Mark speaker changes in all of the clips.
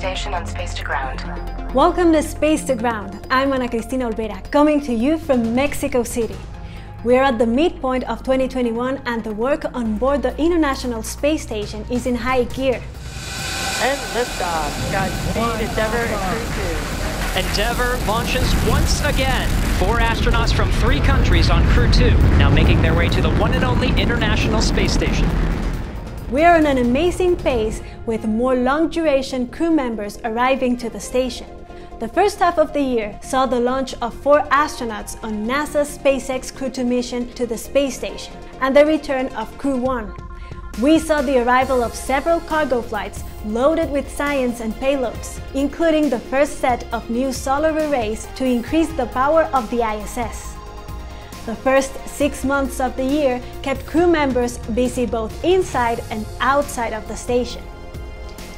Speaker 1: station and space to ground.
Speaker 2: Welcome to Space to Ground. I'm Ana Cristina Olvera, coming to you from Mexico City. We're at the midpoint of 2021 and the work on board the International Space Station is in high gear.
Speaker 3: And liftoff. Got speed, Endeavour, and Crew 2.
Speaker 4: Endeavour launches once again. 4 astronauts from 3 countries on Crew 2, now making their way to the one and only International Space Station.
Speaker 2: We're on an amazing pace with more long-duration crew members arriving to the station. The first half of the year saw the launch of 4 astronauts on NASA's SpaceX Crew 2 mission to the space station and the return of Crew 1. We saw the arrival of several cargo flights loaded with science and payloads, including the first set of new solar arrays to increase the power of the ISS. The first 6 months of the year kept crew members busy both inside and outside of the station.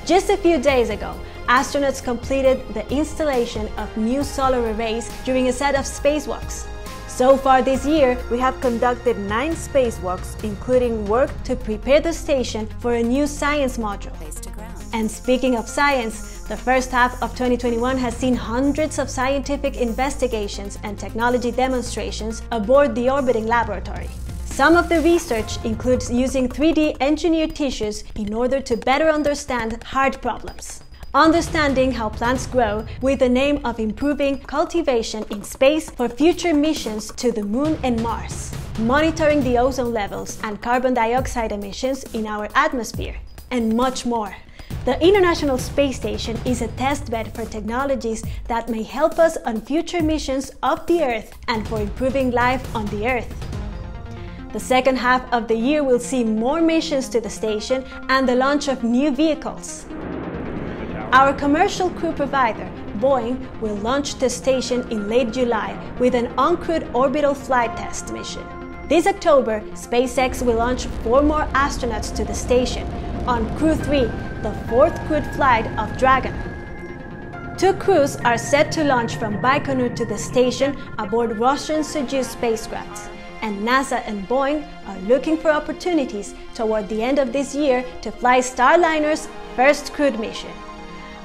Speaker 2: Just a few days ago, astronauts completed the installation of new solar arrays during a set of spacewalks. So far this year, we have conducted 9 spacewalks, including work to prepare the station for a new science module. And speaking of science, the first half of 2021 has seen hundreds of scientific investigations and technology demonstrations aboard the orbiting laboratory. Some of the research includes using 3D engineered tissues in order to better understand hard problems. Understanding how plants grow with the aim of improving cultivation in space for future missions to the Moon and Mars. Monitoring the ozone levels and carbon dioxide emissions in our atmosphere, and much more. The International Space Station is a testbed for technologies that may help us on future missions of the Earth and for improving life on the Earth. The second half of the year will see more missions to the station and the launch of new vehicles. Our commercial crew provider, Boeing, will launch the station in late July with an uncrewed orbital flight test mission. This October, SpaceX will launch 4 more astronauts to the station on Crew 3, the 4th crewed flight of Dragon. 2 crews are set to launch from Baikonur to the station aboard Russian Soyuz spacecrafts, and NASA and Boeing are looking for opportunities toward the end of this year to fly Starliner's first crewed mission.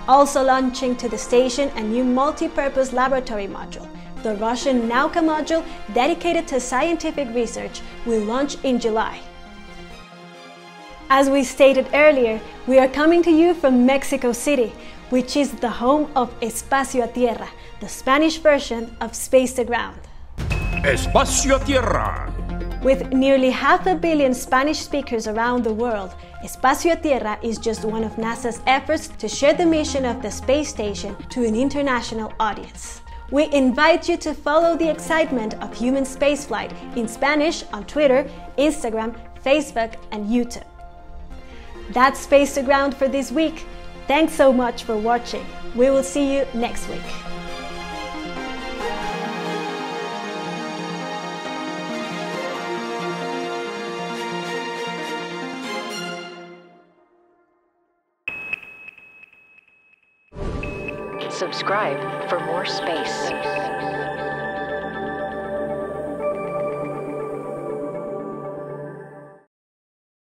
Speaker 2: Also launching to the station a new multi-purpose laboratory module. The Russian Nauka module, dedicated to scientific research, will launch in July. As we stated earlier, we are coming to you from Mexico City, which is the home of Espacio a Tierra, the Spanish version of Space to Ground.
Speaker 5: Espacio a Tierra!
Speaker 2: With nearly 500 million Spanish speakers around the world, Espacio a Tierra is just one of NASA's efforts to share the mission of the space station to an international audience. We invite you to follow the excitement of human spaceflight in Spanish on Twitter, Instagram, Facebook, and YouTube. That's Space to Ground for this week. Thanks so much for watching. We will see you next week.
Speaker 1: Subscribe for more space.